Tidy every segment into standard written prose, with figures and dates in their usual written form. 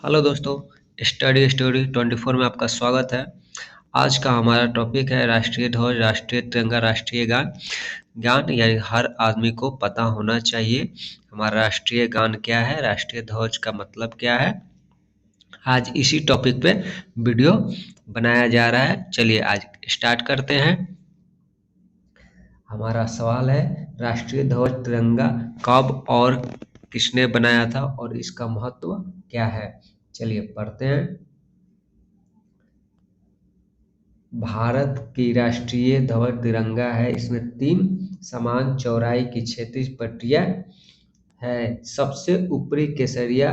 Hello दोस्तों, study story 24 में आपका स्वागत है। आज का हमारा टॉपिक है राष्ट्रीय ध्वज, राष्ट्रीय तिरंगा, राष्ट्रीय गान। गान यानी हर आदमी को पता होना चाहिए हमारा राष्ट्रीय गान क्या है, राष्ट्रीय ध्वज का मतलब क्या है। आज इसी टॉपिक पे वीडियो बनाया जा रहा है। चलिए आज स्टार्ट करते हैं। हमारा सवाल है राष्ट्रीय ध्वज तिरंगा कब और किसने बनाया था और इसका महत्व क्या है। चलिए पढ़ते हैं। भारत की राष्ट्रीय ध्वज तिरंगा है। इसमें 3 समान चौड़ाई की क्षैतिज पट्टियां है। सबसे ऊपरी केसरिया,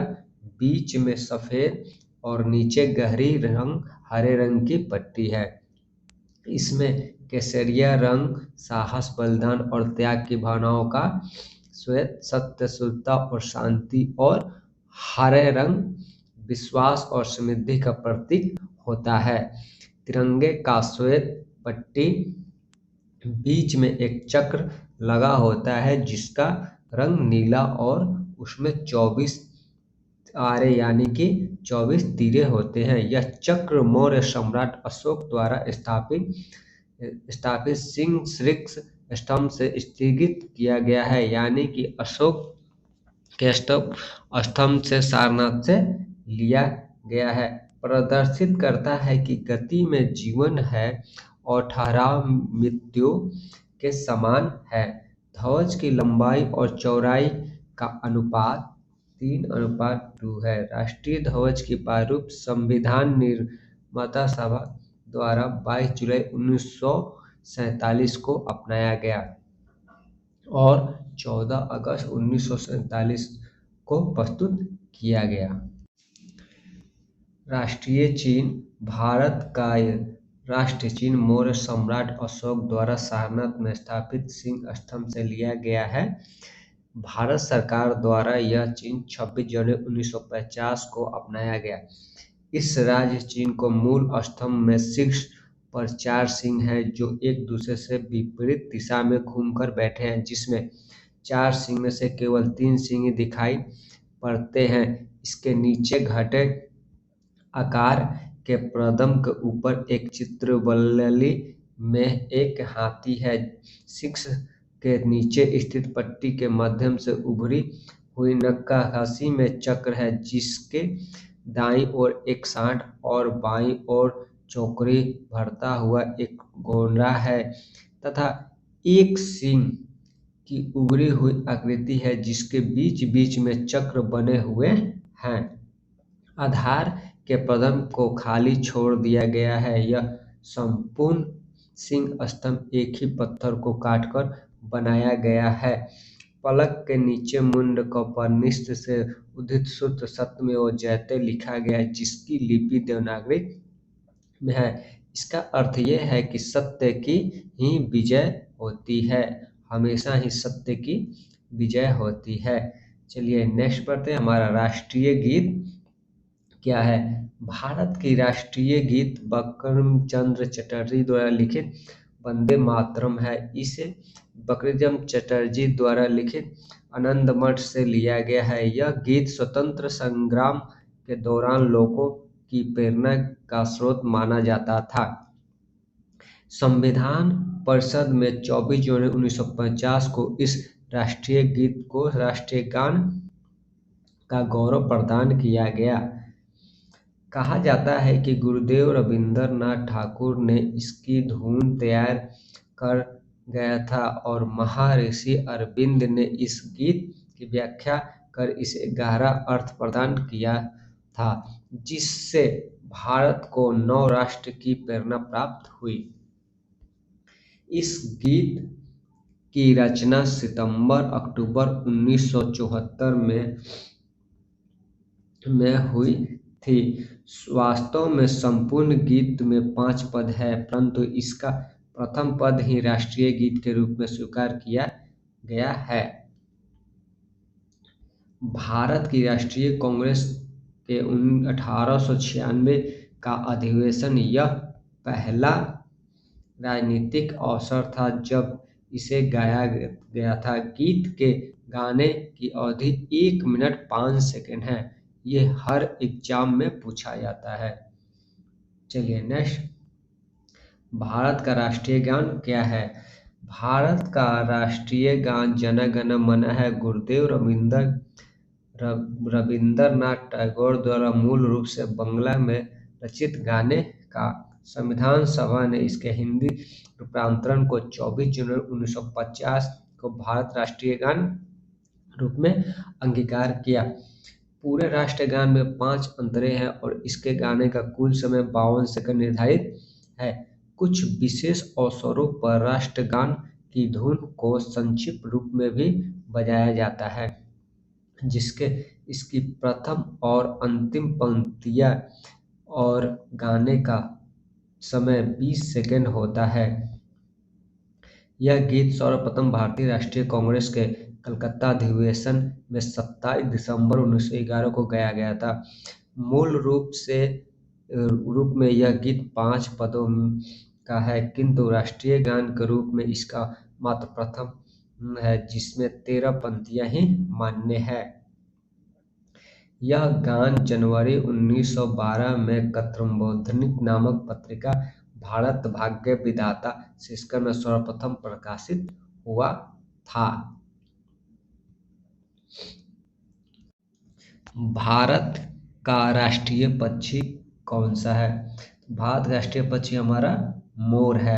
बीच में सफेद और नीचे गहरी रंग हरे रंग की पट्टी है। इसमें केसरिया रंग साहस, बलिदान और त्याग की भावनाओं का श्वेत सत्य, शुद्धता और शांति, और हरे रंग विश्वास और समृद्धि का प्रतीक होता है। तिरंगे का श्वेत पट्टी बीच में एक चक्र लगा होता है जिसका रंग नीला और उसमें 24 आरे यानी कि 24 तीरे होते हैं। यह चक्र मौर्य सम्राट अशोक द्वारा स्थापित सिंह शीर्ष स्तंभ से स्थगित किया गया है, यानी कि अशोक के स्तंभ से सारनाथ से लिया गया है। प्रदर्शित करता है कि गति में जीवन है और ठहराव मृत्यु के समान है। ध्वज की लंबाई और चौड़ाई का अनुपात 3:2 है। राष्ट्रीय ध्वज की प्रारूप संविधान निर्माता सभा द्वारा 22 जुलाई 1947 को अपनाया गया और 14 अगस्त 1947 को प्रस्तुत किया गया। राष्ट्रीय चिन्ह भारत का राष्ट्रीय चिन्ह मौर्य सम्राट अशोक द्वारा सारनाथ में स्थापित सिंह स्तंभ से लिया गया है। भारत सरकार द्वारा यह चिन्ह 26 जनवरी 1950 को अपनाया गया। इस राज्य चिन्ह को मूल स्तंभ में शीर्ष पर 4 सिंह हैं जो एक दूसरे से विपरीत दिशा में घूमकर बैठे हैं, जिसमें 4 सिंह में से केवल 3 सिंह दिखाई पड़ते हैं। इसके नीचे घटे आकार के प्रदम के ऊपर एक चित्रवल्ली में एक हाथी है। शीर्ष के नीचे स्थित पट्टी के माध्यम से उभरी हुई नक्काशी में चक्र है, जिसके दाईं ओर एक सांड और बाईं ओर चौकड़ी भरता हुआ एक घोड़ा है तथा एक सिंह की उभरी हुई आकृति है जिसके बीच बीच में चक्र बने हुए हैं। आधार के पदम को खाली छोड़ दिया गया है। यह संपूर्ण सिंह स्तंभ एक ही पत्थर को काटकर बनाया गया है। पलक के नीचे मुंडकोपनिषद से उद्धृत शुद्ध सत्यमेव जयते लिखा गया है, जिसकी लिपि देवनागरी में है। इसका अर्थ यह है कि सत्य की ही विजय होती है, हमेशा ही सत्य की विजय होती है। चलिए नेक्स्ट पढ़ते हैं। हमारा राष्ट्रीय गीत क्या है। भारत की राष्ट्रीय गीत बंकिम चंद्र चटर्जी द्वारा लिखित वंदे मातरम है। इसे बंकिम चटर्जी द्वारा लिखित आनंदमठ से लिया गया है। यह गीत स्वतंत्र संग्राम के दौरान लोगों की प्रेरणा का स्रोत माना जाता था। संविधान परिषद में 24 जनवरी 1950 को इस राष्ट्रीय गीत को राष्ट्रीय गान का गौरव प्रदान किया गया। कहा जाता है कि गुरुदेव रविंद्रनाथ ठाकुर ने इसकी धुन तैयार कर गया था और महर्षि अरविंद ने इस गीत की व्याख्या कर इसे गहरा अर्थ प्रदान किया था, जिससे भारत को नव राष्ट्र की प्रेरणा प्राप्त हुई। इस गीत की रचना सितंबर-अक्टूबर 1974 में हुई थी। वास्तव में संपूर्ण गीत में 5 पद है, परंतु इसका प्रथम पद ही राष्ट्रीय गीत के रूप में स्वीकार किया गया है। भारत की राष्ट्रीय कांग्रेस के 1896 का अधिवेशन यह पहला राजनीतिक अवसर था जब इसे गाया गया था। गीत के गाने की अवधि 1 मिनट 5 सेकंड है। ये हर एग्जाम में पूछा जाता है। चलिए नेक्स्ट, भारत का राष्ट्रीय गान क्या है? भारत का राष्ट्रीय गान जन गण मन है। गुरुदेव रविंद्रनाथ टैगोर द्वारा मूल रूप से बांग्ला में रचित गाने का संविधान सभा ने इसके हिंदी रूपांतरण को 24 जनवरी 1950 को भारत राष्ट्रीय गान रूप में अंगीकार किया। पूरे राष्ट्रगान में 5 अंतरे हैं और इसके गाने का कुल समय 52 सेकंड निर्धारित है। कुछ विशेष अवसरों पर राष्ट्रगान की धुन को संक्षिप्त रूप में भी बजाया जाता है, जिसके इसकी प्रथम और अंतिम पंक्तियां और गाने का समय 20 सेकंड होता है। यह गीत सर्वप्रथम भारतीय राष्ट्रीय कांग्रेस के कलकत्ता अधिवेशन में 27 दिसंबर 1911 को गाया गया था। मूल रूप में यह गीत 5 पदों का है, किंतु राष्ट्रीय गान के रूप में इसका मात्र प्रथम है, जिसमें 13 पंक्तियां ही मान्य है। यह गान जनवरी 1912 में कौमुदी नामक पत्रिका भारत भाग्य विधाता शीर्षक में सर्वप्रथम प्रकाशित हुआ था। भारत का राष्ट्रीय पक्षी कौन सा है? भारत का राष्ट्रीय पक्षी हमारा मोर है।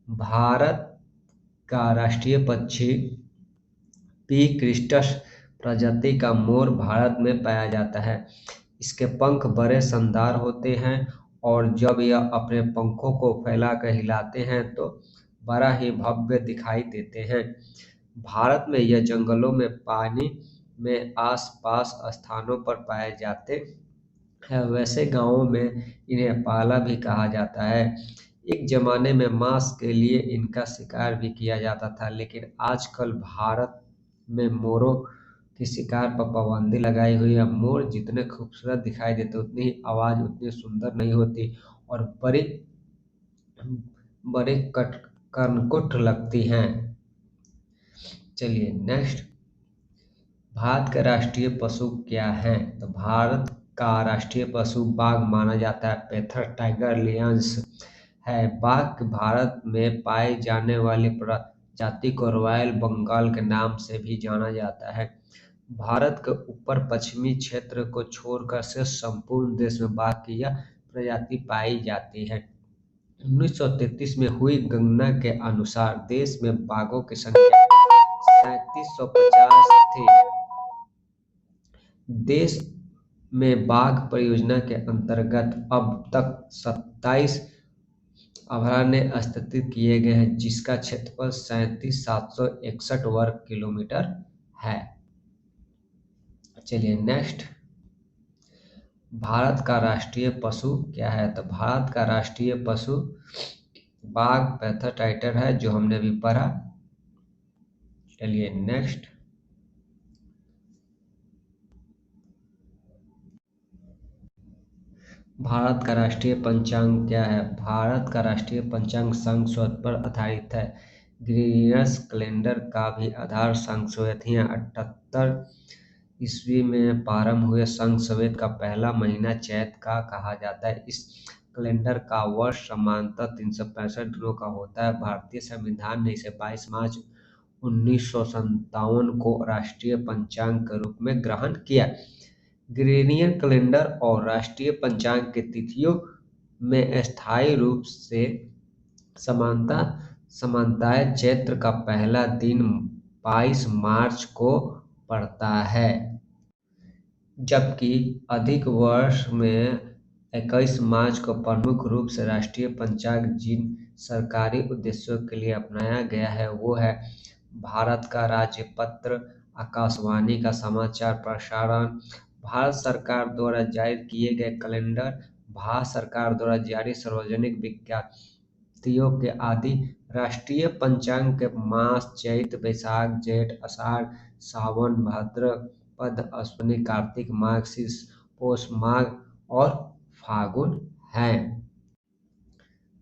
भारत का राष्ट्रीय पक्षी पी क्रिस्टस प्रजाति का मोर भारत में पाया जाता है। इसके पंख बड़े शानदार होते हैं और जब यह अपने पंखों को फैलाकर हिलाते हैं तो बड़ा ही भव्य दिखाई देते हैं। भारत में यह जंगलों में, पानी में आसपास स्थानों पर पाए जाते हैं। वैसे गांवों में इन्हें पाला भी कहा जाता है। एक जमाने में मांस के लिए इनका शिकार भी किया जाता था, लेकिन आजकल भारत में मोरों के शिकार पर पाबंदी लगाई हुई है। मोर जितने खूबसूरत दिखाई देते उतनी ही आवाज़ उतनी सुंदर नहीं होती और बड़ी बड़े कर्कश लगती हैं। चलिए नेक्स्ट, भारत का राष्ट्रीय पशु क्या है? तो भारत का राष्ट्रीय पशु बाघ माना जाता है। पैंथर, टाइगर, लियंस है। बाघ भारत में पाई जाने वाली प्रजाति को रॉयल बंगाल के नाम से भी जाना जाता है। भारत के ऊपर पश्चिमी क्षेत्र को छोड़कर से संपूर्ण देश में बाघ की यह प्रजाति पाई जाती है। 1933 में हुई गणना के अनुसार देश में बाघों की संख्या 3750 थी। देश में बाघ परियोजना के अंतर्गत अब तक 27 अभयारण्य स्थापित किए गए हैं, जिसका क्षेत्रफल 37,761 वर्ग किलोमीटर है। चलिए नेक्स्ट, भारत का राष्ट्रीय पशु क्या है? तो भारत का राष्ट्रीय पशु बाघ, पैंथर, टाइगर है, जो हमने अभी पढ़ा। चलिए नेक्स्ट, भारत का राष्ट्रीय पंचांग क्या है? भारत का राष्ट्रीय पंचांग संस्कृत पर आधारित है। ग्रीनियस कैलेंडर का भी आधार संस्कृत ही है। 78 ईस्वी में प्रारंभ हुए संस्कृत का पहला महीना चैत का कहा जाता है। इस कैलेंडर का वर्ष सामान्यतः 365 दिनों का होता है। भारतीय संविधान ने इसे 22 मार्च 1957 को राष्ट्रीय पंचांग के रूप में ग्रहण किया। ग्रेगोरियन कैलेंडर और राष्ट्रीय पंचांग की तिथियों में स्थायी रूप से समानता है। चैत्र का पहला दिन 22 मार्च को पड़ता है, जबकि अधिक वर्ष में 21 मार्च को प्रमुख रूप से राष्ट्रीय पंचांग जिन सरकारी उद्देश्यों के लिए अपनाया गया है वो है भारत का राज्यपत्र, आकाशवाणी का समाचार प्रसारण, भारत सरकार द्वारा जारी किए गए कैलेंडर, भारत सरकार द्वारा जारी सार्वजनिक विज्ञप्तियों के आदि। राष्ट्रीय पंचांग के मास चैत, बैसाख, जेठ, आषाढ़, सावन, भाद्रपद, अश्विनी, कार्तिक, माघ, शीर्ष, पौष, माघ और फागुन हैं।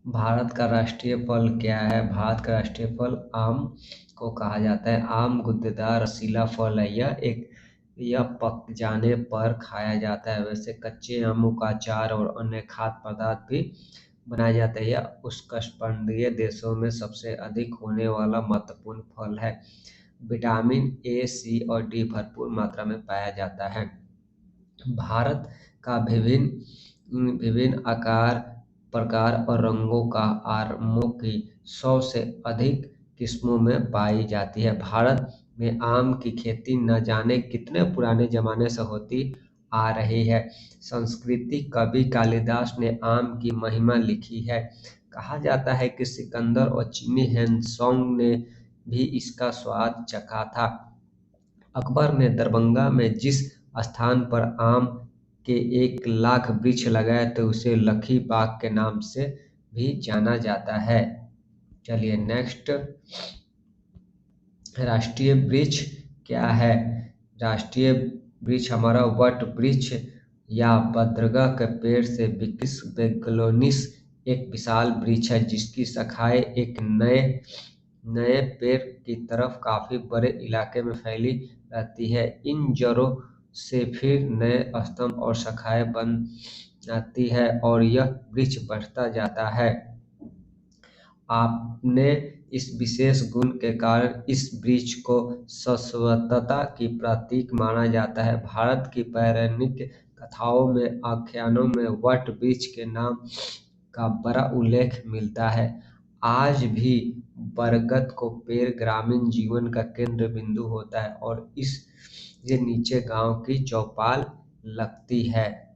भारत का राष्ट्रीय फल क्या है? भारत का राष्ट्रीय फल आम को कहा जाता है। आम गुद्देदार रसीला फल है। यह एक यह पक जाने पर खाया जाता है। वैसे कच्चे आमों का अचार और अन्य खाद्य पदार्थ भी बनाए जाते हैं। यह उष्णकटिबंधीय देशों में सबसे अधिक होने वाला महत्वपूर्ण फल है। विटामिन ए, सी और डी भरपूर मात्रा में पाया जाता है। भारत का विभिन्न विभिन्न आकार, प्रकार और रंगों का आमों की 100 से अधिक किस्मों में पाई जाती है। भारत में आम की खेती न जाने कितने पुराने जमाने से होती आ रही है। संस्कृति कवि कालिदास ने आम की महिमा लिखी है। कहा जाता है कि सिकंदर और चीनी ह्वेनसांग ने भी इसका स्वाद चखा था। अकबर ने दरभंगा में जिस स्थान पर आम के 1 लाख वृक्ष लगाए थे उसे लखी बाग के नाम से भी जाना जाता है। चलिए नेक्स्ट, राष्ट्रीय वृक्ष क्या है? राष्ट्रीय वृक्ष हमारा वट वृक्ष या बदरगा के पेड़ से विकिस बेगलोनिस एक विशाल वृक्ष है जिसकी शाखाएं एक नए नए पेड़ की तरफ काफी बड़े इलाके में फैली रहती है। इन जड़ों से फिर नए स्तंभ और शाखाएं बन जाती है और यह वृक्ष बढ़ता जाता है। आपने इस विशेष गुण के कारण इस वृक्ष को शाश्वतता की प्रतीक माना जाता है। भारत की पौराणिक कथाओं में आख्यानों में वट वृक्ष के नाम का बड़ा उल्लेख मिलता है। आज भी बरगद को पेड़ ग्रामीण जीवन का केंद्र बिंदु होता है और इस ये नीचे गांव की चौपाल लगती है।